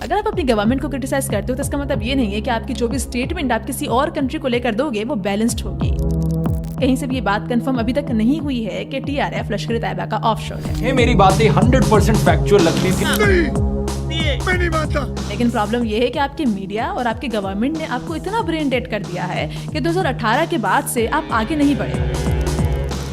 अगर आप अपनी गवर्नमेंट को क्रिटिसाइज करते हो तो इसका मतलब ये नहीं है कि आपकी जो भी स्टेटमेंट आप किसी और कंट्री को लेकर दोगे वो बैलेंस्ड होगी। कहीं से भी ये बात कंफर्म अभी तक नहीं हुई है कि टीआरएफ लश्कर तैयबा का ऑफशोर है। ये मेरी बातें 100% फैक्चुअल लगती थी। मैं नहीं मानता। लेकिन प्रॉब्लम ये है कि आपके मीडिया और आपके गवर्नमेंट ने आपको इतना ब्रेन डेड कर दिया है कि 2018 के बाद से आप आगे नहीं बढ़े।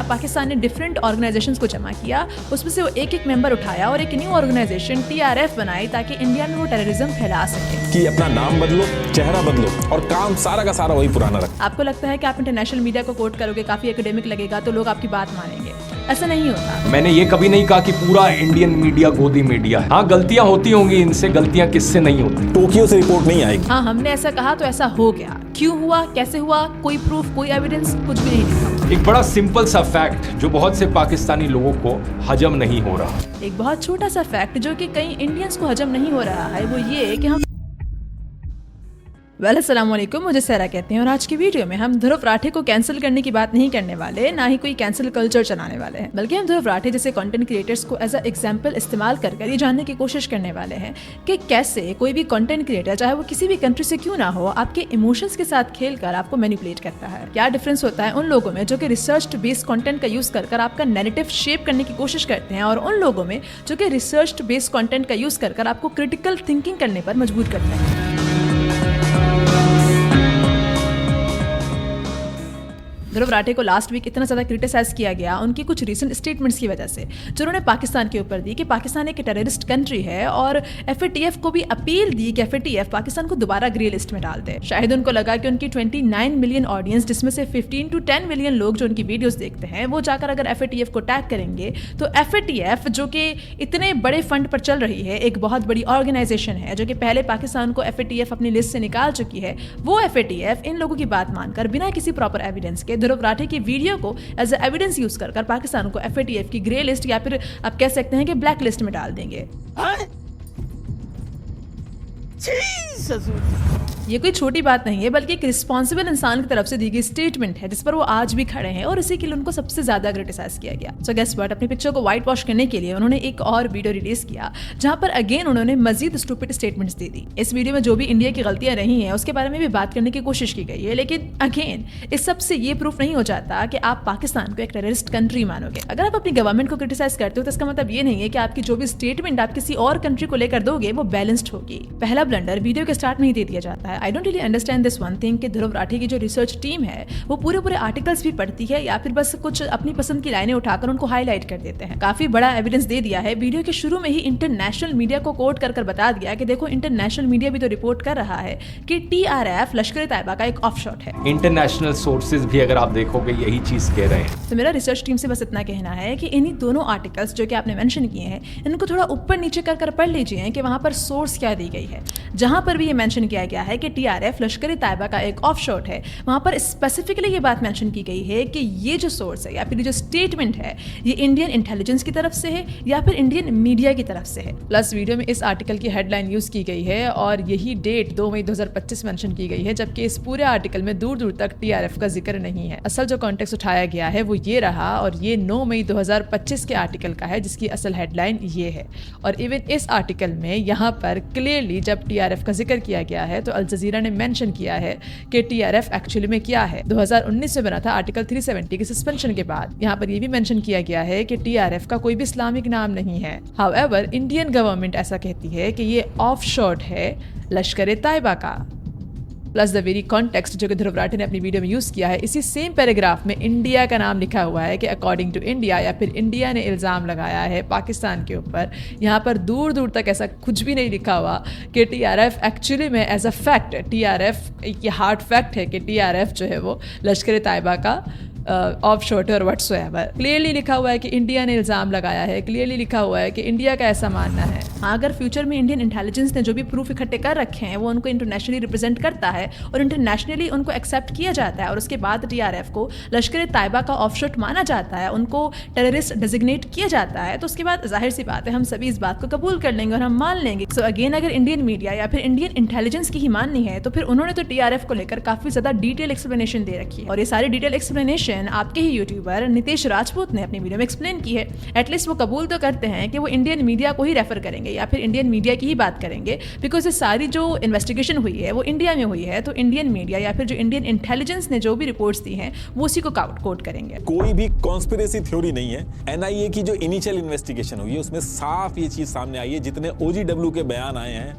पाकिस्तान ने डिफरेंट ऑर्गेनाइजेशंस को जमा किया, उसमें से वो एक मेंबर उठाया और एक न्यू ऑर्गेनाइजेशन टीआरएफ बनाई ताकि इंडिया में वो टेररिज्म फैला सके। कि अपना नाम बदलो, चेहरा बदलो और काम सारा का सारा वही पुराना रखो। आपको लगता है कि आप इंटरनेशनल मीडिया को कोट करोगे, काफी एकेडमिक लगेगा तो लोग आपकी बात मानेंगे। ऐसा नहीं होता। मैंने ये कभी नहीं कहा कि पूरा इंडियन मीडिया गोदी मीडिया है। हाँ, गलतियां होती होंगी, इनसे गलतियां किससे नहीं होती। टोक्यो से रिपोर्ट नहीं आएगी। हाँ, हमने ऐसा कहा तो ऐसा हो गया। क्यों हुआ, कैसे हुआ, कोई प्रूफ, कोई एविडेंस, कुछ भी नहीं दिखा। एक बड़ा सिंपल सा फैक्ट जो बहुत से पाकिस्तानी लोगों को हजम नहीं हो रहा। एक बहुत छोटा सा फैक्ट जो कि कई इंडियंस को हजम नहीं हो रहा है वो ये कि हम अस्सलाम वालेकुम, मुझे सहरा कहते हैं और आज की वीडियो में हम ध्रुव राठे को कैंसिल करने की बात नहीं करने वाले, ना ही कोई कैंसिल कल्चर चलाने वाले हैं, बल्कि हम ध्रुव राठे जैसे कंटेंट क्रिएटर्स को एज अ एग्जांपल इस्तेमाल कर ये जानने की कोशिश करने वाले हैं कि कैसे कोई भी कंटेंट क्रिएटर, चाहे वो किसी भी कंट्री से क्यों ना हो, आपके इमोशंस के साथ खेलकर आपको मैनिपुलेट करता है। क्या डिफरेंस होता है उन लोगों में जो कि रिसर्च बेस्ड कंटेंट का यूज कर आपका नैरेटिव शेप करने की कोशिश करते हैं और उन लोगों में जो कि रिसर्च बेस्ड कंटेंट का यूज कर आपको क्रिटिकल थिंकिंग करने पर मजबूर करते हैं। ध्रुव राठे को लास्ट वीक इतना ज़्यादा क्रिटिसाइज किया गया उनकी कुछ रीसेंट स्टेटमेंट्स की वजह से, जो उन्होंने पाकिस्तान के ऊपर दी कि पाकिस्तान एक टेररिस्ट कंट्री है, और एफएटीएफ को भी अपील दी कि एफएटीएफ पाकिस्तान को दोबारा ग्रे लिस्ट में डाल दे। शायद उनको लगा कि उनकी 29 मिलियन ऑडियंस, जिसमें से 15 to 10 मिलियन लोग जो उनकी वीडियोस देखते हैं, वो जाकर अगर एफएटीएफ को टैग करेंगे तो एफएटीएफ जो कि इतने बड़े फंड पर चल रही है, एक बहुत बड़ी ऑर्गेनाइजेशन है जो कि पहले पाकिस्तान को एफएटीएफ अपनी लिस्ट से निकाल चुकी है, वो एफएटीएफ इन लोगों की बात मानकर बिना किसी प्रॉपर एविडेंस के ध्रुव राठे की वीडियो को एज एविडेंस यूज कर पाकिस्तान को एफएटीएफ की ग्रे लिस्ट या फिर आप कह सकते हैं कि ब्लैक लिस्ट में डाल देंगे। ये कोई छोटी बात नहीं है, बल्कि एक रिस्पॉन्सिबल इंसान की तरफ से दी गई स्टेटमेंट है जिस पर वो आज भी खड़े हैं और इसी के लिए उनको सबसे ज्यादा क्रिटिसाइज किया गया। सो गेस व्हाट, अपनी पिक्चर को व्हाइट वॉश करने के लिए उन्होंने एक और वीडियो रिलीज किया जहां पर अगेन उन्होंने मजीद स्टूपिड स्टेटमेंट्स दे दी। इस वीडियो में जो भी इंडिया की गलतियां रही हैं उसके बारे में भी बात करने की कोशिश की गई है, लेकिन अगेन इस सबसे ये प्रूफ नहीं हो जाता कि आप पाकिस्तान को एक टेररिस्ट कंट्री मानोगे। अगर आप अपनी गवर्नमेंट को क्रिटिसाइज करते हो तो इसका मतलब ये नहीं है कि आपकी जो भी स्टेटमेंट आप किसी और कंट्री को लेकर दोगे वो बैलेंस्ड होगी। पहला ब्लंडर वीडियो के स्टार्ट में ही दे दिया जाता है। I don't really understand this one thing कि ध्रुव राठे की जो रिसर्च टीम है वो पूरे आर्टिकल्स भी पढ़ती है या फिर बस कुछ अपनी पसंद की लाइनें उठाकर उनको हाईलाइट कर देते हैं। काफी बड़ा एविडेंस दे दिया है। वीडियो के शुरू में ही इंटरनेशनल मीडिया को कोट कर बता दिया कि देखो, इंटरनेशनल मीडिया भी तो रिपोर्ट कर रहा है कि टीआरएफ लश्कर तैयबा का एक ऑफशॉट है। इंटरनेशनल सोर्सेज भी अगर आप देखोगे यही चीज कह रहे हैं। तो मेरा रिसर्च टीम से बस इतना कहना है कि इन्हीं दोनों आर्टिकल्स जो कि आपने मेंशन किए हैं, इनको थोड़ा ऊपर नीचे कर पढ़ लीजिए कि वहां पर सोर्स क्या दी गई है। जहां पर भी ये मेंशन किया गया है कि टीआरएफ लश्कर तैयबा का एक ऑफशॉट है, वहां पर स्पेसिफिकली ये बात मेंशन की गई है कि ये जो सोर्स है या फिर जो स्टेटमेंट है ये इंडियन इंटेलिजेंस की तरफ से है या फिर इंडियन मीडिया की तरफ से है। प्लस वीडियो में इस आर्टिकल की हेडलाइन यूज की गई है और यही डेट 2 मई 2025 मेंशन की गई है, जबकि इस पूरे आर्टिकल में दूर तक टीआरएफ का जिक्र नहीं है। असल जो कॉन्टेक्स्ट उठाया गया है वो ये रहा और ये 9 मई 2025 के आर्टिकल का है जिसकी असल हेडलाइन ये है। और इवन इस आर्टिकल में यहाँ पर क्लियरली जब टीआरएफ का जिक्र किया गया है तो अल जजीरा ने मेंशन किया है कि टीआरएफ एक्चुअली में क्या है। 2019 में बना था आर्टिकल 370 के सस्पेंशन के बाद। यहाँ पर ये भी मेंशन किया गया है कि टीआरएफ का कोई भी इस्लामिक नाम नहीं है। हाउएवर इंडियन गवर्नमेंट ऐसा कहती है कि ये ऑफशॉट है लश्कर तैयबा का। प्लस द वेरी कॉन्टेक्स्ट जो कि ध्रुव राठे ने अपनी वीडियो में यूज किया है, इसी सेम पैराग्राफ में इंडिया का नाम लिखा हुआ है कि अकॉर्डिंग टू इंडिया, या फिर इंडिया ने इल्ज़ाम लगाया है पाकिस्तान के ऊपर। यहाँ पर दूर तक ऐसा कुछ भी नहीं लिखा हुआ कि टीआरएफ एक्चुअली में एज अ फैक्ट, टीआरएफ एक हार्ड फैक्ट है कि टीआरएफ जो है वो लश्कर तैयबा का ऑफशॉट और व्हाटसोएवर। क्लियरली लिखा हुआ है कि इंडिया ने इल्ज़ाम लगाया है, क्लियरली लिखा हुआ है कि इंडिया का ऐसा मानना है। हाँ, अगर फ्यूचर में इंडियन इंटेलिजेंस ने जो भी प्रूफ इकट्ठे कर रखे हैं वो उनको इंटरनेशनली रिप्रेजेंट करता है और इंटरनेशनली उनको एक्सेप्ट किया जाता है और उसके बाद टीआरएफ को लश्कर तैयबा का ऑफशॉट माना जाता है, उनको टेररिस्ट डेजिग्नेट किया जाता है, तो उसके बाद जाहिर सी बात है हम सभी इस बात को कबूल कर लेंगे और हम मान लेंगे। सो अगेन, अगर इंडियन मीडिया या फिर इंडियन इंटेलिजेंस की ही माननी है तो फिर उन्होंने तो टीआरएफ को लेकर काफी ज्यादा डिटेल एक्सप्लेनेशन दे रखी है और ये सारी डिटेल एक्सप्लेनेशन सिचुएशन आपके ही यूट्यूबर नितेश राजपूत ने अपनी वीडियो में एक्सप्लेन की है। एटलीस्ट वो कबूल तो करते हैं कि वो इंडियन मीडिया को ही रेफर करेंगे या फिर इंडियन मीडिया की ही बात करेंगे, बिकॉज ये सारी जो इन्वेस्टिगेशन हुई है वो इंडिया में हुई है, तो इंडियन मीडिया या फिर जो इंडियन इंटेलिजेंस ने जो भी रिपोर्ट्स दी हैं वो उसी को कोट करेंगे। कोई भी कॉन्स्पिरेसी थ्योरी नहीं है। एनआईए की जो इनिशियल इन्वेस्टिगेशन हुई है उसमें साफ ये चीज सामने आई है, जितने ओजीडब्ल्यू के बयान आए हैं,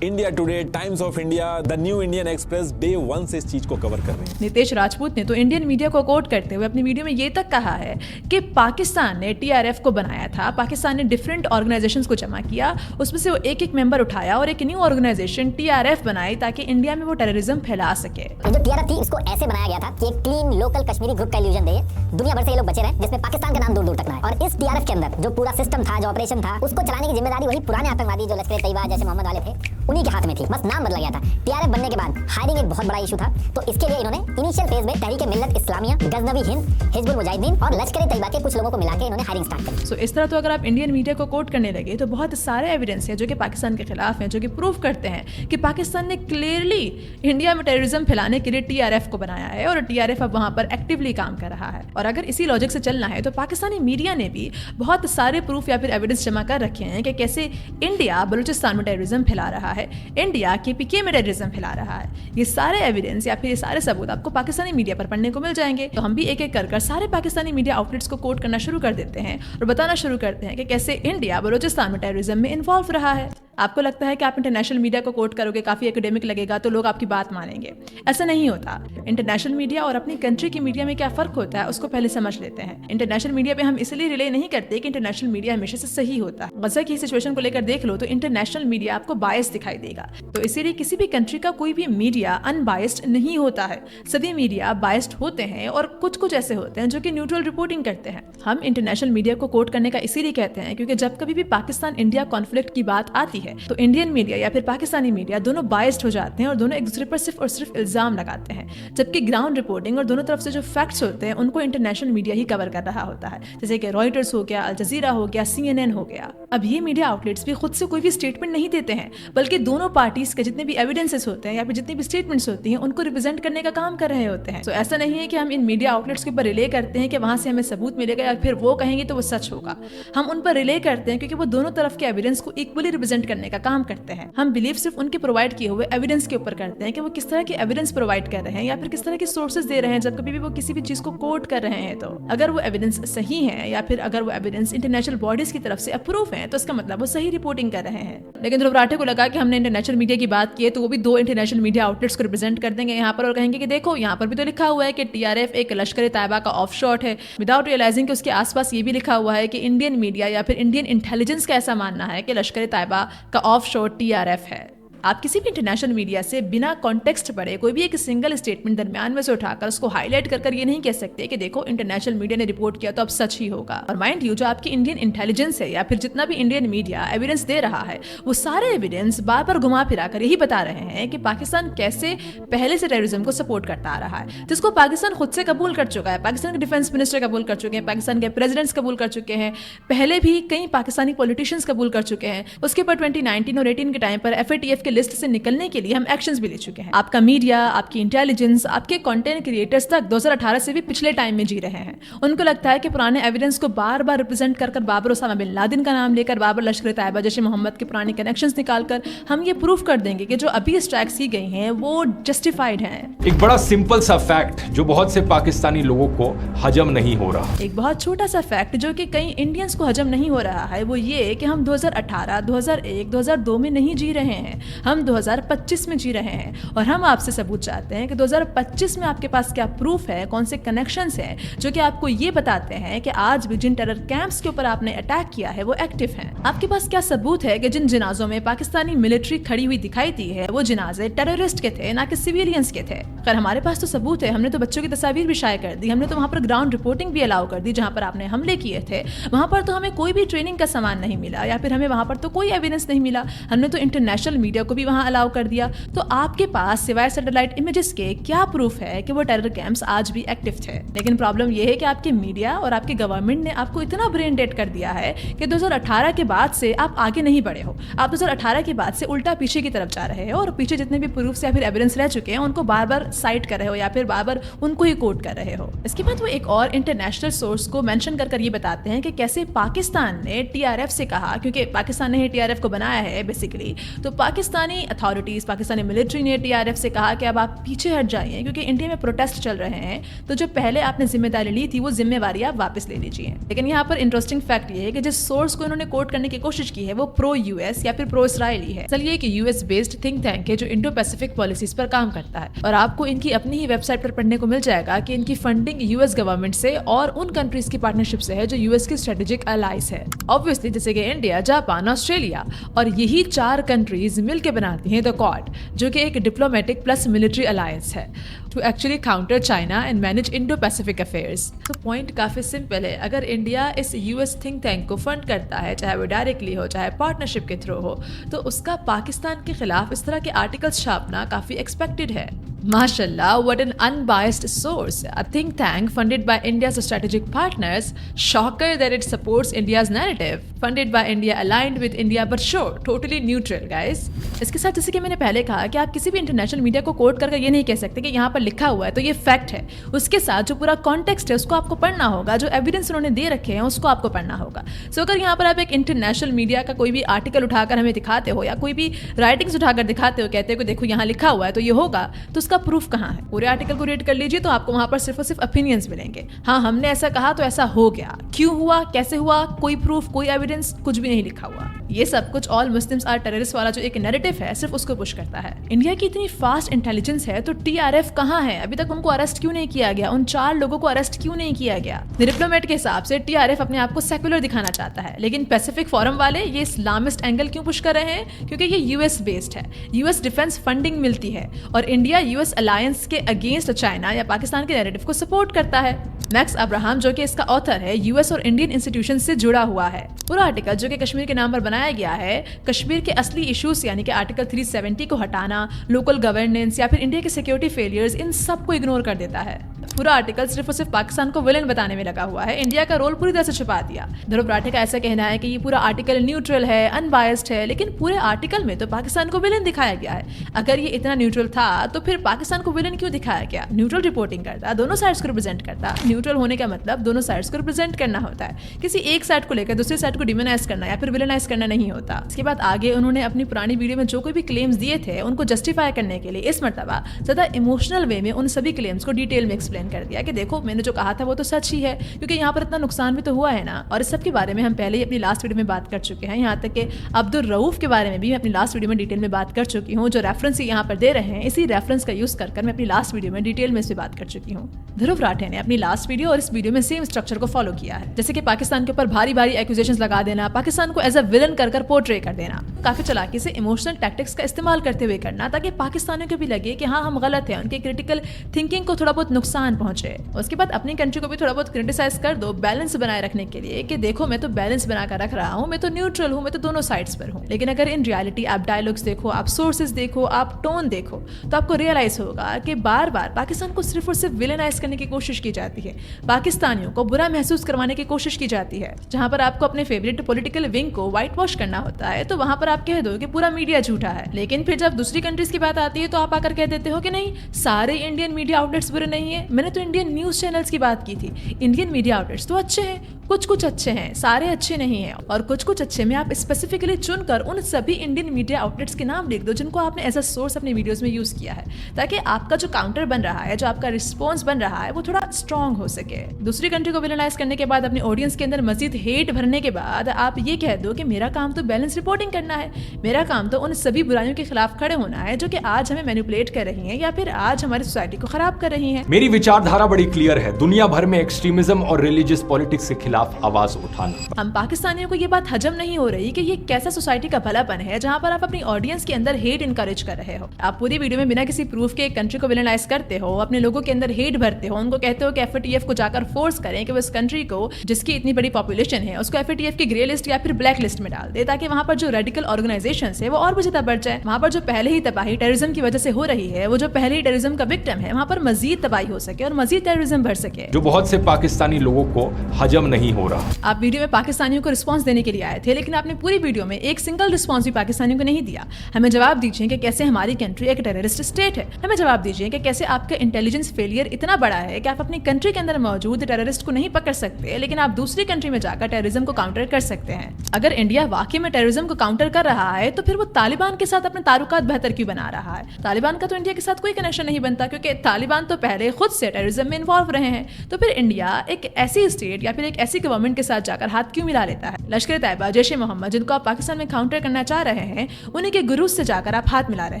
India today, times of India, the new Indian express day 1 से इस चीज को कवर कर रही है। नितेश राजपूत ने तो इंडियन मीडिया को कोट करते हुए अपनी वीडियो में ये तक कहा है कि पाकिस्तान ने टीआरएफ को बनाया था, पाकिस्तान ने डिफरेंट ऑर्गेनाइजेशंस को जमा किया, उसमें से वो एक मेंबर उठाया और एक न्यू ऑर्गेनाइजेशन टीआरएफ बनाई ताकि इंडिया में वो टेररिज्म फैला सके। ये जो टीआरएफ थी इसको ऐसे बनाया गया था कि एक क्लीन लोकल कश्मीरी ग्रुप का इल्यूजन दे, दुनिया भर से ये लोग बचे रहे जिसमें पाकिस्तान का नाम दूर दूर तक ना है। और इस टीआरएफ के अंदर जो पूरा सिस्टम था, जो ऑपरेशन था, उसको चलाने की जिम्मेदारी वही पुराने आतंकवादी जो लश्कर तैयबा जैसे मोहम्मद वाले थे उन्हीं के हाथ में थी, बस नाम बदला गया था। टीआरएफ बनने के बाद हायरिंग एक बहुत बड़ा इशू था, तो इसके लिए इन्होंने इनिशियल फेज में तहरीक मिल्लत इस्लामिया, गजनवी हिंद, हिजबुल मुजाहिदीन और लश्कर तैयबा के कुछ लोगों को मिला के इन्होंने हायरिंग स्टार्ट करी। सो इस तरह तो अगर आप इंडियन मीडिया को कोट करने लगे तो बहुत सारे एविडेंस है जो कि पाकिस्तान के खिलाफ हैं, जो कि प्रूव करते हैं कि पाकिस्तान ने क्लियरली इंडिया में टेररिज्म फैलाने के लिए टीआरएफ को बनाया है और टीआरएफ अब वहां पर एक्टिवली काम कर रहा है। और अगर इसी लॉजिक से चलना है तो पाकिस्तानी मीडिया ने भी बहुत सारे प्रूफ या फिर एविडेंस जमा कर रखे हैं कि कैसे इंडिया बलूचिस्तान में टेररिज्म फैला रहा है, इंडिया केपीके में टेररिज्म फैला रहा है। ये सारे एविडेंस या फिर ये सारे सबूत आपको पाकिस्तानी मीडिया पर पढ़ने को मिल जाएंगे। तो हम भी एक एक कर सारे पाकिस्तानी मीडिया आउटलेट्स को कोट करना शुरू कर देते हैं और बताना शुरू करते हैं कि कैसे इंडिया बलूचिस्तान में टेररिज्म में इन्वॉल्व रहा है। आपको लगता है कि आप इंटरनेशनल मीडिया को कोट करोगे, काफी एकेडमिक लगेगा, तो लोग आपकी बात मानेंगे। ऐसा नहीं होता। इंटरनेशनल मीडिया और अपनी कंट्री की मीडिया में क्या फर्क होता है उसको पहले समझ लेते हैं। इंटरनेशनल मीडिया पे हम इसलिए रिले नहीं करते कि इंटरनेशनल मीडिया हमेशा से सही होता है। गजा की सिचुएशन को लेकर देख लो तो इंटरनेशनल मीडिया आपको बायस दिखाई देगा, तो इसीलिए किसी भी कंट्री का कोई भी मीडिया अनबायस्ड नहीं होता है। सभी मीडिया बायस्ड होते हैं और कुछ कुछ ऐसे होते हैं जो कि न्यूट्रल रिपोर्टिंग करते हैं। हम इंटरनेशनल मीडिया को कोट करने का इसीलिए कहते हैं क्योंकि जब कभी भी पाकिस्तान इंडिया कॉन्फ्लिक्ट की बात आती है तो इंडियन मीडिया या फिर पाकिस्तानी मीडिया दोनों बायस्ड हो जाते हैं और दोनों एक दूसरे पर सिर्फ और सिर्फ इल्जाम लगाते हैं, जबकि ग्राउंड रिपोर्टिंग और दोनों तरफ से जो फैक्ट्स होते हैं उनको इंटरनेशनल मीडिया ही कवर कर रहा होता है, जैसे कि रॉयटर्स हो गया, अल जजीरा हो गया, CNN हो गया। अब ये मीडिया आउटलेट्स भी खुद से कोई भी स्टेटमेंट नहीं देते हैं, बल्कि दोनों पार्टीज के जितने भी एविडेंसेस होते हैं या फिर जितनी भी स्टेटमेंट्स होती हैं उनको रिप्रेजेंट करने का काम कर रहे होते हैं। तो ऐसा नहीं है कि हम इन मीडिया आउटलेट्स के ऊपर रिले करते हैं कि वहां से हमें सबूत मिलेगा या फिर वो कहेंगे तो वो सच होगा। हम उन पर रिले करते हैं क्योंकि वो दोनों तरफ के एविडेंस को इक्वली रिप्रेजेंट करने का काम करते हैं। हम बिलीव सिर्फ उनके प्रोवाइड किए हुए एविडेंस के ऊपर करते हैं कि वो किस तरह के एविडेंस प्रोवाइड कर रहे हैं या फिर किस तरह के सोर्सेज दे रहे हैं जब कभी भी वो किसी भी चीज को कोट कर रहे हैं। तो अगर वो एविडेंस सही है या फिर अगर वो एविडेंस इंटरनेशनल बॉडीज की तरफ से अप्रूव है तो इसका मतलब वो सही रिपोर्टिंग कर रहे हैं। लेकिन ध्रुव राठे को लगा कि हमने इंटरनेशनल मीडिया की बात की है तो वो भी दो इंटरनेशनल मीडिया आउटलेट्स को रिप्रेजेंट कर देंगे यहाँ पर और कहेंगे कि देखो यहाँ पर भी तो लिखा हुआ है कि टीआरएफ एक लश्कर तैयबा का ऑफ शॉट है, विदाउट रियलाइजिंग कि उसके आसपास ये भी लिखा हुआ है कि इंडियन मीडिया या फिर इंडियन इंटेलिजेंस का ऐसा मानना है कि लश्कर तैयबा का ऑफ शॉट टीआरएफ है। आप किसी भी इंटरनेशनल मीडिया से बिना कॉन्टेक्स्ट पढ़े कोई भी एक सिंगल स्टेटमेंट दरमियान में से उठाकर उसको हाईलाइट कर ये नहीं कह सकते कि देखो इंटरनेशनल मीडिया ने रिपोर्ट किया तो अब सच ही होगा। और माइंड यू, जो आपकी इंडियन इंटेलिजेंस है या फिर जितना भी इंडियन मीडिया एविडेंस दे रहा है वो सारे एविडेंस बार बार घुमा फिरा कर यही बता रहे हैं कि पाकिस्तान कैसे पहले से टेररिज्म को सपोर्ट करता आ रहा है, जिसको पाकिस्तान खुद से कबूल कर चुका है। पाकिस्तान के डिफेंस मिनिस्टर कबूल कर चुके हैं, पाकिस्तान के प्रेसिडेंट्स कबूल कर चुके हैं, पहले भी कई पाकिस्तानी पॉलिटिशियंस कबूल कर चुके हैं। उसके ऊपर 2019 और 18 के टाइम पर FATF के लिस्ट से निकलने के लिए हम एक्शंस भी ले चुके हैं। आपका मीडिया, आपकी इंटेलिजेंस, आपके कंटेंट क्रिएटर्स तक 2018 से भी पिछले टाइम में जी रहे हैं। उनको लगता है कि पुराने एविडेंस को बार बार रिप्रेजेंट कर बाबर ओसामा बिन लादेन का नाम लेकर, बाबर लश्कर तैयबा जैसे मोहम्मद के पुराने कनेक्शंस निकालकर हम ये प्रूफ कर देंगे कि जो अभी स्ट्राइक्स की गई हैं वो जस्टिफाइड हैं। एक बड़ा सिंपल सा फैक्ट जो बहुत से पाकिस्तानी लोगों को हजम नहीं हो रहा, एक बहुत छोटा सा फैक्ट जो कि कई इंडियंस को हजम नहीं हो रहा है, वो ये कि हम 2018, 2001, 2002 में नहीं जी रहे हैं, हम 2025 में जी रहे हैं। और हम आपसे सबूत चाहते हैं कि 2025 में आपके पास क्या प्रूफ है, कौन से कनेक्शंस हैं जो कि आपको ये बताते हैं कि आज भी जिन टेरर कैंप्स के ऊपर आपने अटैक किया है वो एक्टिव हैं। आपके पास क्या सबूत है कि जिन जिनाजों में पाकिस्तानी मिलिट्री खड़ी हुई दिखाई दी है वो जिनाजे टेररिस्ट के थे ना कि सिविलियंस के थे। खैर हमारे पास तो सबूत है, हमने तो बच्चों की तस्वीर भी शाये कर दी, हमने तो वहाँ पर ग्राउंड रिपोर्टिंग भी अलाउ कर दी। जहाँ पर आपने हमले किए थे वहाँ पर तो हमें कोई भी ट्रेनिंग का सामान नहीं मिला या फिर हमें वहाँ पर तो कोई एविडेंस नहीं मिला। हमने तो इंटरनेशनल मीडिया को को भी वहां अलाउ कर दिया। तो आपके पास सिवाय सैटेलाइट इमेजेस के क्या प्रूफ है कि वो टेरर कैंप्स आज भी एक्टिव थे? लेकिन प्रॉब्लम ये है कि आपके मीडिया और आपके गवर्नमेंट ने आपको इतना ब्रेन डेड कर दिया है कि 2018 के बाद से आप आगे नहीं बढ़े हो। आप 2018 के बाद से उल्टा पीछे की तरफ जा रहे हो और पीछे जितने भी प्रूफ्स या फिर एविडेंस रह चुके हैं उनको बार बार साइट कर रहे हो या फिर बार बार उनको ही कोट कर रहे हो। इसके बाद वो एक और इंटरनेशनल सोर्स को मेंशन कर ये बताते हैं कि कैसे पाकिस्तान ने टीआरएफ से कहा, क्योंकि पाकिस्तान ने टीआरएफ को बनाया है बेसिकली, तो पाकिस्तानी अथॉरिटीज, पाकिस्तानी मिलिट्री ने टीआरएफ से कहा कि अब आप पीछे हट जाइए क्योंकि इंडिया में प्रोटेस्ट चल रहे हैं, तो जो पहले आपने जिम्मेदारी ली थी वो जिम्मेवारी आप वापस ले लीजिए। लेकिन यहाँ पर इंटरेस्टिंग फैक्ट ये है कि जिस सोर्स को इन्होंने कोट करने की कोशिश की है वो प्रो यूएस या फिर प्रो इसराइली है। चलिए कि यूएस बेस्ड थिंक टैंक है जो इंडो पैसिफिक पॉलिसीज पर काम करता है और आपको इनकी अपनी ही वेबसाइट पर पढ़ने को मिल जाएगा कि इनकी फंडिंग यूएस गवर्नमेंट से और उन कंट्रीज की पार्टनरशिप से है जो यूएस की स्ट्रेटेजिक अलाइज है, ऑब्वियसली जैसे कि इंडिया, जापान, ऑस्ट्रेलिया, और यही 4 कंट्रीज मिलकर बनाती हैं द क्वाड, जो कि एक डिप्लोमेटिक प्लस मिलिट्री अलायंस है to actually counter China and manage Indo Pacific affairs. तो पॉइंट काफी सिंपल है, अगर इंडिया इस यूएस थिंक टैंक को फंड करता है, चाहे वो डायरेक्टली हो चाहे पार्टनरशिप के थ्रू हो, तो उसका पाकिस्तान के खिलाफ इस तरह के आर्टिकल्स छापना काफी एक्सपेक्टेड है। Mashallah, what an unbiased source. A think tank funded by India's strategic partners. Shocker that it supports India's narrative. Funded by India, aligned with India, but sure, totally neutral, guys. इसके साथ जैसे कि मैंने पहले कहा कि आप किसी भी इंटरनेशनल मीडिया को कोट करके ये नहीं कह सकते कि यहाँ पर लिखा हुआ है तो ये फैक्ट है। उसके साथ जो पूरा कॉन्टेक्स्ट है उसको आपको पढ़ना होगा, जो एविडेंस उन्होंने दे रखे हैं उसको आपको पढ़ना होगा। सो अगर यहाँ पर आप एक इंटरनेशनल मीडिया का कोई भी आर्टिकल उठाकर हमें दिखाते हो या कोई भी राइटिंग्स उठाकर दिखाते हो, कहते हो कि देखो यहाँ लिखा हुआ है तो ये होगा, तो उसका प्रूफ कहाँ है? पूरे आर्टिकल को रीड कर लीजिए तो आपको वहां पर सिर्फ और सिर्फ ओपिनियंस मिलेंगे। हाँ, हमने ऐसा कहा तो ऐसा हो गया, क्यों हुआ, कैसे हुआ, कोई प्रूफ, कोई एविडेंस, कुछ भी नहीं लिखा हुआ। ये सब कुछ ऑल मुस्लिम्स आर टेररिस्ट वाला जो एक नैरेटिव है सिर्फ उसको पुश करता है। इंडिया की इतनी फास्ट इंटेलिजेंस है तो टीआरएफ कहाँ है? अभी तक उनको अरेस्ट क्यों नहीं किया गया? उन 4 लोगों को अरेस्ट क्यों नहीं किया गया? डिप्लोमेट के हिसाब से टीआरएफ अपने आप को सेक्युलर दिखाना चाहता है, लेकिन पैसिफिक फोरम वाले ये इस्लामिस्ट एंगल क्यों पुश कर रहे हैं? क्योंकि ये यूएस बेस्ड है, यूएस डिफेंस फंडिंग मिलती है और इंडिया यूएस अलायंस के अगेंस्ट चाइना या पाकिस्तान के नैरेटिव को सपोर्ट करता है। मैक्स अब्राहम जो कि इसका ऑथर है, यूएस और इंडियन इंस्टीट्यूशन से जुड़ा हुआ है। पूरा आर्टिकल जो कि कश्मीर के नाम पर बनाया गया है, कश्मीर के असली इश्यूज यानी कि आर्टिकल 370 को हटाना, लोकल गवर्नेंस या फिर इंडिया के सिक्योरिटी फेलियर्स, इन सब को इग्नोर कर देता है। पूरा आर्टिकल सिर्फ और सिर्फ पाकिस्तान को विलेन बताने में लगा हुआ है, इंडिया का रोल पूरी तरह से छुपा दिया। ध्रुव राठे का ऐसा कहना है कि ये पूरा आर्टिकल न्यूट्रल है, अनबायस्ड है, लेकिन पूरे आर्टिकल में तो पाकिस्तान को विलेन दिखाया गया है। अगर ये इतना न्यूट्रल था तो फिर पाकिस्तान को विलेन क्यों दिखाया गया? न्यूट्रल रिपोर्टिंग करता, दोनों साइड्स को रिप्रेजेंट करता। न्यूट्रल होने का मतलब दोनों साइड्स को रिप्रेजेंट करना होता है, किसी एक साइड को लेकर दूसरी साइड को डिमोनाइज करना या फिर विलेनाइज करना नहीं होता। इसके बाद आगे उन्होंने अपनी पुरानी वीडियो में जो कोई भी क्लेम्स दिए थे उनको जस्टिफाई करने के लिए इस मर्तबा ज्यादा इमोशनल वे में उन सभी क्लेम्स को डिटेल में एक्सप्लेन कर दिया कि देखो मैंने जो कहा था वो तो सच ही है, क्योंकि यहाँ पर इतना नुकसान भी तो हुआ है ना। और इस सब के बारे में हम पहले ही अपनी लास्ट वीडियो में बात कर चुके हैं, यहाँ तक कि अब्दुल रऊफ के बारे में भी मैं अपनी लास्ट वीडियो में डिटेल में बात कर चुकी हूँ। जो रेफरेंस यहाँ पर दे रहे हैं इसी रेफरेंस का यूज कर मैं अपनी लास्ट वीडियो में डिटेल में इस पर बात कर चुकी हूँ। ध्रुव राठे ने अपनी लास्ट वीडियो और इस वीडियो में सेम स्ट्रक्चर को फॉलो किया है, जैसे कि पाकिस्तान के ऊपर भारी भारी एक्यूजेशंस लगा देना, पाकिस्तान को एज अ विलन कर पोर्ट्रे कर देना, काफी चालाकी से इमोशनल टैक्टिक्स का इस्तेमाल करते हुए करना, ताकि पाकिस्तानियों को भी लगे कि हाँ हम गलत हैं, उनके क्रिटिकल थिंकिंग को थोड़ा बहुत नुकसान पहुंचे। उसके बाद अपनी कंट्री को भी थोड़ा बहुत क्रिटिसाइज कर दो बैलेंस बनाए रखने के लिए कि देखो मैं तो बैलेंस बनाकर रख रहा हूँ, मैं तो न्यूट्रल हूँ, मैं तो दोनों साइड्स पर हूँ। लेकिन अगर इन रियलिटी आप डायलॉग्स देखो, आप सोर्सेज देखो, आप टोन देखो, तो आपको रियलाइज होगा कि बार बार पाकिस्तान को सिर्फ और सिर्फ विलेनाइज करने की कोशिश की जाती है, पाकिस्तानियों को बुरा महसूस करवाने की कोशिश की जाती है। जहां पर आपको अपने फेवरेट पॉलिटिकल विंग को व्हाइट वॉश करना होता है तो वहां पर आप कह दो कि पूरा मीडिया झूठा है, लेकिन फिर जब दूसरी कंट्रीज की बात आती है तो आप आकर कह देते हो कि नहीं सारे इंडियन मीडिया आउटलेट्स बुरे नहीं है। मैंने तो इंडियन न्यूज चैनल्स की बात की थी, इंडियन मीडिया आउटलेट्स तो अच्छे हैं, कुछ कुछ अच्छे हैं, सारे अच्छे नहीं हैं। और कुछ कुछ अच्छे में आप स्पेसिफिकली चुनकर उन सभी इंडियन मीडिया आउटलेट्स के नाम लिख दो जिनको आपने एज अ सोर्स अपने वीडियोस में यूज किया है, ताकि आपका जो काउंटर बन रहा है, जो आपका रिस्पॉन्स बन रहा है, वो थोड़ा स्ट्रॉन्ग हो सके। दूसरी कंट्री को विलेनाइज करने के बाद अपने ऑडियंस के अंदर मजीद हेट भरने के बाद आप ये कह दो कि मेरा काम तो बैलेंस रिपोर्टिंग करना है, मेरा काम तो उन सभी बुराइयों के खिलाफ खड़े होना है जो कि आज हमें मैनिपुलेट कर रही हैं या फिर आज हमारी सोसाइटी को खराब कर रही हैं। मेरी विचारधारा बड़ी क्लियर है, दुनिया भर में एक्सट्रीमिज्म और रिलीजियस पॉलिटिक्स के खिलाफ खिलाफ आवाज उठाना। हम पाकिस्तानियों को ये बात हजम नहीं हो रही कि ये कैसा सोसाइटी का भलापन है जहाँ पर आप अपनी ऑडियंस के अंदर हेट इनकरेज कर रहे हो। आप पूरी वीडियो में बिना किसी प्रूफ के एक कंट्री को विलेनाइज करते हो, अपने लोगों के अंदर हेट भरते हो, उनको कहते हो कि FATF को जाकर फोर्स करें कि वो इस कंट्री को, जिसकी इतनी बड़ी पॉपुलेशन है, उसको FATF की ग्रे लिस्ट या फिर ब्लैक लिस्ट में डाल दे, ताकि वहाँ पर जो रेडिकल ऑर्गेनाइजेशन है वो और भी ज्यादा बढ़ जाए। वहाँ पर जो पहले ही तबाही टेररिज्म की वजह से हो रही है, वो जो पहले ही टेररिज्म का विक्टिम है, वहाँ पर मजीद तबाही हो सके और मजीद टेररिज्म बढ़ सके, जो बहुत से पाकिस्तानी लोगों को हजम नहीं हो रहा। आप वीडियो में पाकिस्तानियों को रिस्पांस देने के लिए आए थे, लेकिन आपने पूरी वीडियो में एक सिंगल रिस्पांस भी पाकिस्तानियों को नहीं दिया। हमें जवाब दीजिए कि कैसे हमारी कंट्री एक टेररिस्ट स्टेट है। हमें जवाब दीजिए कि कैसे आपका इंटेलिजेंस फेलियर इतना बड़ा है कि आप अपनी कंट्री के अंदर मौजूद टेररिस्ट को नहीं पकड़ सकते, लेकिन आप दूसरी कंट्री में जाकर टेररिज्म को काउंटर कर सकते हैं। अगर इंडिया वाकई में टेररिज्म को काउंटर कर रहा है तो फिर वो तालिबान के साथ अपने ताल्लुकात बेहतर क्यों बना रहा है? तालिबान का तो इंडिया के साथ कोई कनेक्शन नहीं बनता, क्योंकि तालिबान तो पहले खुद से टेररिज्म में इन्वॉल्व रहे हैं। तो फिर इंडिया एक ऐसी स्टेट या फिर एक ऐसी गवर्नमेंट के साथ जाकर हाथ क्यों मिला लेता है? लश्कर तैयबा, जैश-ए मोहम्मद, जिनको आप पाकिस्तान में काउंटर करना चाह रहे हैं, उन्हीं के गुरूज से जाकर आप हाथ मिला रहे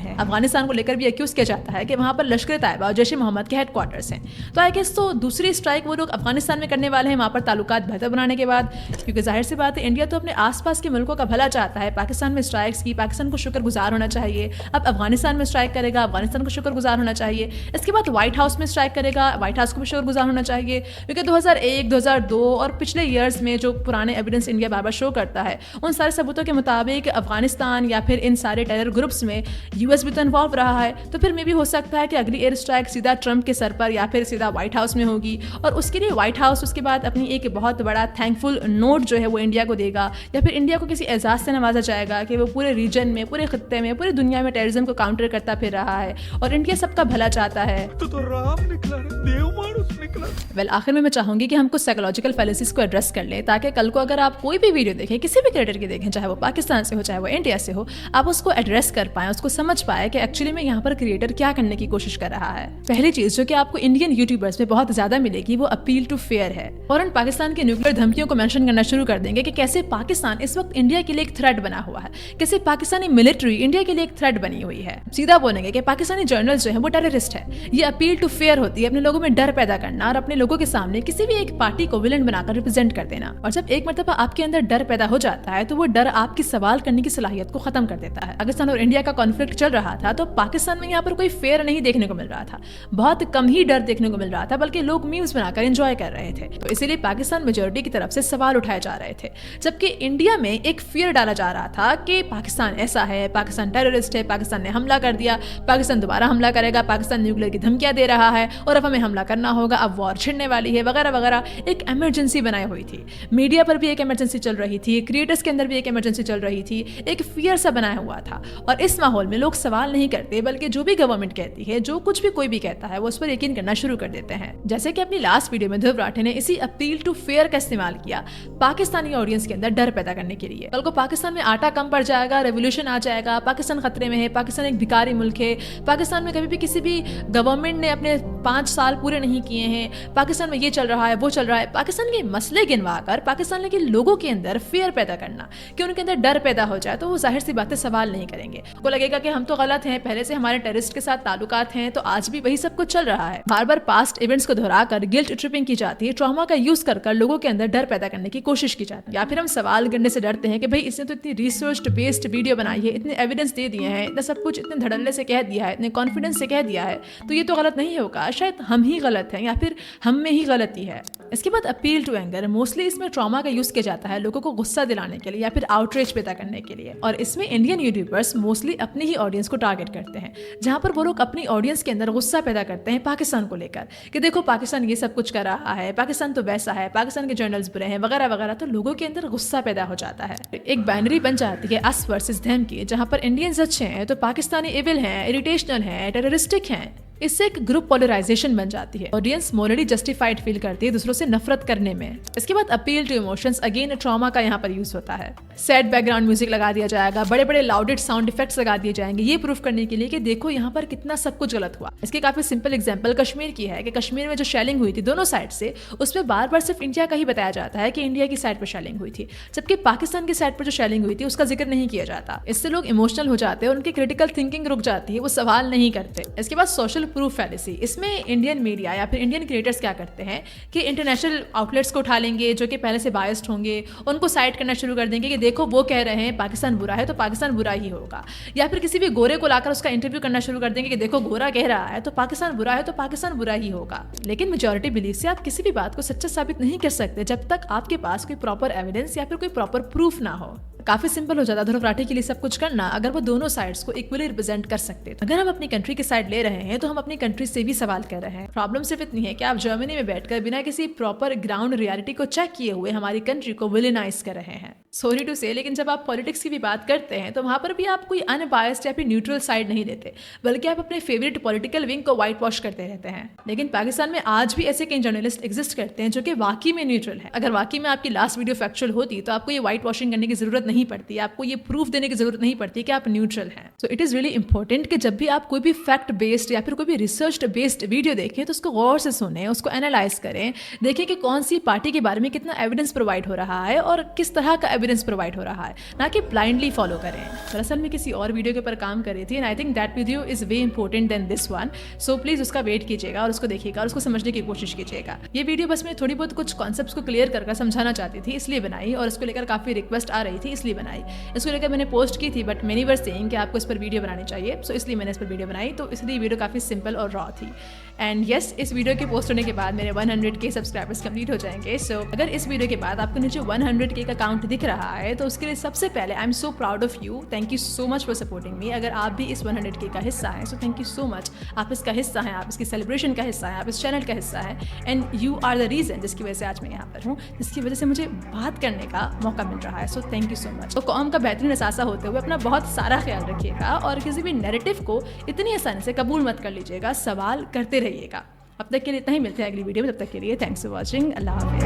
हैं। अफगानिस्तान को लेकर भी एक्यूज किया जाता है कि वहां पर लश्कर तैयबा और जैश-ए मोहम्मद के हेडक्वार्टर्स हैं। तो आई गेस तो दूसरी स्ट्राइक वो लोग अफगानिस्तान में करने वाले हैं, वहां पर ताल्लुकात बेहतर बनाने के बाद, क्योंकि जाहिर सी बात है इंडिया तो अपने आसपास के मुल्कों का भला चाहता है। पाकिस्तान में स्ट्राइक्स की, पाकिस्तान को शुक्रगुजार होना चाहिए। अब अफगानिस्तान में स्ट्राइक करेगा, अफगानिस्तान को शुक्रगुजार होना चाहिए। इसके बाद व्हाइट हाउस में स्ट्राइक करेगा, व्हाइट हाउस को भी शुक्रगुजार होना चाहिए, क्योंकि 2001, 2002 और पिछले ईयर्स में जो पुराने एविडेंस इंडिया बार बार शो करता है, उन सारे सबूतों के मुताबिक अफगानिस्तान या फिर इन सारे टेरर ग्रुप्स में यूएस भी तो इन्वॉल्व रहा है। तो फिर मे भी हो सकता है कि अगली एयर स्ट्राइक सीधा ट्रंप के सर पर या फिर सीधा व्हाइट हाउस में होगी, और उसके लिए व्हाइट हाउस उसके बाद अपनी एक बहुत बड़ा थैंकफुल नोट जो है वो इंडिया को देगा, या फिर इंडिया को किसी एजाज से नवाजा जाएगा कि वो पूरे रीजन में, पूरे खत्ते में, पूरी दुनिया में टेररिज्म को काउंटर करता फिर रहा है और इंडिया सबका भला चाहता है। तो राम निकला रे, देव मानुस निकला। वेल, आखिर में मैं चाहूंगी कि हम कुछ साइकोलॉजिकल फैलेसीज को एड्रेस कर लें, ताकि कल को अगर आप कोई भी वीडियो देखें, किसी भी क्रिएटर की देखें, चाहे वो पाकिस्तान से हो चाहे वो इंडिया से हो, आप उसको एड्रेस कर पाएं, उसको समझ पाए कि एक्चुअली में यहाँ पर क्रिएटर क्या करने की कोशिश कर रहा है। पहली चीज जो कि आपको इंडियन यूट्यूबर्स में बहुत ज्यादा मिलेगी वो अपील टू फेयर है। और पाकिस्तान की न्यूक्लियर धमकियों को मेंशन करना शुरू कर देंगे कि कैसे पाकिस्तान इस वक्त इंडिया के लिए एक थ्रेट बना हुआ है, कैसे पाकिस्तानी मिलिट्री इंडिया के लिए एक थ्रेट बनी हुई है। सीधा बोलेंगे कि पाकिस्तानी जर्नलिस्ट जो है वो टेररिस्ट है। ये अपील टू फेयर होती है, अपने लोगों में डर पैदा करना और अपने लोगों के सामने किसी भी एक पार्टी को विलन बनाकर रिप्रेजेंट कर देना। और जब एक मर्तबा आपके अंदर डर पैदा हो जाता है तो वो डर आपकी सवाल करने की सलाहियत को खत्म कर देता है। पाकिस्तान और इंडिया का कॉन्फ्लिक्ट चल रहा था तो पाकिस्तान में यहाँ पर कोई फेयर नहीं देखने को मिल रहा था, बहुत कम ही डर देखने को मिल रहा था, बल्कि लोग मीम्स बनाकर एंजॉय कर रहे थे। तो इसीलिए पाकिस्तान मेजॉरिटी की तरफ से सवाल उठाए जा रहे थे, जबकि इंडिया में एक फियर डाला जा रहा था कि पाकिस्तान ऐसा है, पाकिस्तान टेररिस्ट है, पाकिस्तान ने हमला कर दिया, पाकिस्तान दोबारा हमला करेगा, पाकिस्तान न्यूक्लियर की धमकियां दे रहा है और अब हमें हमला करना होगा, अब वॉर छिड़ने वाली है, वगैरह वगैरह। एक इमरजेंसी बनाई हुई थी, मीडिया पर भी एक इमरजेंसी चल रही थी, क्रिएटर्स के अंदर भी एक इमरजेंसी चल रही थी, एक फियर सा बनाया हुआ था। और इस माहौल में लोग सवाल नहीं करते, बल्कि जो भी गवर्नमेंट कहती है, जो कुछ भी कोई भी कहता है, वो उस पर यकीन करना शुरू कर देते हैं। जैसे कि अपनी लास्ट वीडियो में ध्रुव राठे ने इसी अपील टू फेयर का इस्तेमाल किया पाकिस्तानी ऑडियंस के अंदर डर पैदा करने के लिए। कल को पाकिस्तान में आटा कम पड़ जाएगा, रेवोल्यूशन आ जाएगा, पाकिस्तान खतरे में है, पाकिस्तान एक भिखारी मुल्क है, पाकिस्तान में कभी भी किसी भी गवर्नमेंट ने अपने 5 साल पूरे नहीं किए हैं, पाकिस्तान में ये चल रहा है, वो चल रहा है। पाकिस्तान के मसले गिनवा कर पाकिस्तान के लोगों के अंदर फियर पैदा करना, कि उनके अंदर डर पैदा हो जाए, तो वो जाहिर सी बातें सवाल नहीं करेंगे। उनको लगेगा कि हम तो गलत हैं, पहले से हमारे टेररिस्ट के साथ ताल्लुकात हैं, तो आज भी वही सब कुछ चल रहा है। बार बार पास्ट इवेंट्स को दोहराकर गिल्ट ट्रिपिंग की जाती है, ट्रॉमा का यूज कर लोगों के अंदर डर पैदा करने की कोशिश की जाती है। या फिर हम सवाल करने से डरते हैं कि भाई इसने तो इतनी रिसर्च बेस्ड वीडियो बनाई है, इतने एविडेंस दे दिए हैं, इतना सब कुछ इतने धड़ल्ले से कह दिया है, इतने कॉन्फिडेंस से कह दिया है, तो ये तो गलत नहीं होगा, शायद हम ही गलत हैं या फिर हम में ही गलती है। इसके बाद अपील टू एंगर, मोस्टली इसमें ट्रॉमा का यूज किया जाता है लोगों को गुस्सा दिलाने के लिए या फिर आउटरीच पैदा करने के लिए। और इसमें इंडियन यूट्यूबर्स मोस्टली अपनी ही ऑडियंस को टारगेट करते हैं, जहां पर वो लोग अपनी ऑडियंस के अंदर गुस्सा पैदा करते हैं पाकिस्तान को लेकर, कि देखो पाकिस्तान ये सब कुछ कर रहा है, पाकिस्तान तो वैसा है, पाकिस्तान के जर्नल्स बुरे हैं, वगैरह वगैरह। तो लोगों के अंदर गुस्सा पैदा हो जाता है, एक बाइनरी बन जाती है अस वर्सेस देम की, जहां पर इंडियंस अच्छे हैं तो पाकिस्तानी इविल हैं, इरिटेशनल हैं, टेररिस्टिक हैं। इससे एक ग्रुप पोलराइजेशन बन जाती है, ऑडियंस मोरली जस्टिफाइड फील करती है दूसरों से नफरत करने में। इसके बाद appeal to emotions, again trauma का यहाँ पर यूज होता है। सैड बैकग्राउंड म्यूजिक लगा दिया जाएगा, बड़े बड़े लाउडेड साउंड इफेक्ट्स लगा दिए जाएंगे, ये प्रूफ करने के लिए कि देखो यहाँ पर कितना सब कुछ गलत हुआ। इसके काफी सिंपल एग्जांपल कश्मीर की है कि कश्मीर में जो शेलिंग हुई थी दोनों साइड से, उसमें बार बार सिर्फ इंडिया का ही बताया जाता है कि इंडिया की साइड पर शेलिंग हुई थी, जबकि पाकिस्तान की साइड पर जो शेलिंग हुई थी उसका जिक्र नहीं किया जाता। इससे लोग इमोशनल हो जाते हैं, उनकी क्रिटिकल थिंकिंग रुक जाती है, वो सवाल नहीं करते। इसके बाद सोशल सोशल प्रूफ फैलेसी। इसमें इंडियन मीडिया या फिर इंडियन क्रिएटर्स क्या करते हैं कि इंटरनेशनल आउटलेट्स को उठा लेंगे जो कि पहले से बायस्ड होंगे, उनको साइड करना शुरू कर देंगे कि देखो वो कह रहे हैं पाकिस्तान बुरा है तो पाकिस्तान बुरा ही होगा, या फिर किसी भी गोरे को लाकर उसका इंटरव्यू करना शुरू कर देंगे कि देखो गोरा कह रहा है तो पाकिस्तान बुरा है तो पाकिस्तान बुरा ही होगा। लेकिन मेजॉरिटी बिलीफ से आप किसी भी बात को सच्चा साबित नहीं कर सकते जब तक आपके पास कोई प्रॉपर एविडेंस या फिर कोई प्रॉपर प्रूफ ना हो। काफी सिंपल हो जाता है ध्रुव राठी के लिए सब कुछ करना अगर वो दोनों साइड्स को इक्वली रिप्रेजेंट कर सकते हैं। अगर हम अपनी कंट्री की साइड ले रहे हैं तो हम अपनी कंट्री से भी सवाल कर रहे हैं। प्रॉब्लम सिर्फ इतनी है कि आप जर्मनी में बैठकर बिना किसी प्रॉपर ग्राउंड रियलिटी को चेक किए हुए हमारी कंट्री को विलेनाइज कर रहे हैं। सॉरी टू से, लेकिन जब आप पॉलिटिक्स की भी बात करते हैं तो वहां पर भी आप कोई अनबायस्ड या फिर न्यूट्रल साइड नहीं लेते, बल्कि आप अपने फेवरेट पॉलिटिकल विंग को व्हाइट वॉश करते रहते हैं। लेकिन पाकिस्तान में आज भी ऐसे कई जर्नलिस्ट एग्जिस्ट करते हैं जो कि वाकई में न्यूट्रल है। अगर वाकई में आपकी लास्ट वीडियो फैक्चुअल होती तो आपको ये व्हाइट वॉशिंग करने की जरूरत नहीं पड़ती, आपको ये प्रूफ देने की जरूरत नहीं पड़ती कि आप न्यूट्रल हैं। So it is really important कि जब भी आप कोई भी फैक्ट बेस्ड या फिर कोई भी रिसर्च बेस्ड वीडियो देखें तो उसको गौर से सुनें, उसको एनालाइज करें, देखें कि कौन सी पार्टी के बारे में कितना एविडेंस प्रोवाइड हो रहा है और किस तरह का एविडेंस प्रोवाइड हो रहा है, ना कि ब्लाइंडली फॉलो करें। दरअसल मैं किसी और वीडियो के ऊपर काम कर रही थी and I think that video is way important then this one. So please उसका वेट कीजिएगा और उसको देखिएगा और उसको समझने की कोशिश कीजिएगा। ये वीडियो बस मैं थोड़ी बहुत कुछ कॉन्सेप्ट्स को क्लियर करके समझाना चाहती थी इसलिए बनाई, और उसको लेकर काफी रिक्वेस्ट आ रही थी इसलिए बनाई। इसको लेकर मैंने पोस्ट की थी बट मेनी वर सेइंग कि आपको इस पर वीडियो बनानी चाहिए, सो इसलिए मैंने इस पर वीडियो बनाई। तो इसलिए वीडियो काफ़ी सिंपल और रॉ थी। एंड यस, इस वीडियो के पोस्ट होने के बाद मेरे 100K सब्सक्राइबर्स कंप्लीट हो जाएंगे। सो अगर इस वीडियो के बाद आपको नीचे 100K का काउंट दिख रहा है तो उसके लिए सबसे पहले I am so proud of you, thank you so much for supporting me. अगर आप भी इस 100K का हिस्सा हैं so thank you so much. आप इसका हिस्सा हैं, आप इसकी सेलिब्रेशन का हिस्सा हैं, आप इस चैनल का हिस्सा हैं and you are the reason जिसकी वजह से आज मैं यहाँ पर हूँ, जिसकी वजह से मुझे बात करने का मौका मिल रहा है। So thank you so much. तो कौम का बेहतरीन असासा होते हुए अपना बहुत सारा ख्याल रखिएगा और किसी भी नैरेटिव को इतनी आसानी से कबूल मत कर लीजिएगा, सवाल करते रहिएगा। अब तक के लिए इतना ही, मिलते हैं अगली वीडियो में। तब तक के लिए थैंक्स फॉर वॉचिंग। अल्लाह हाफिज़।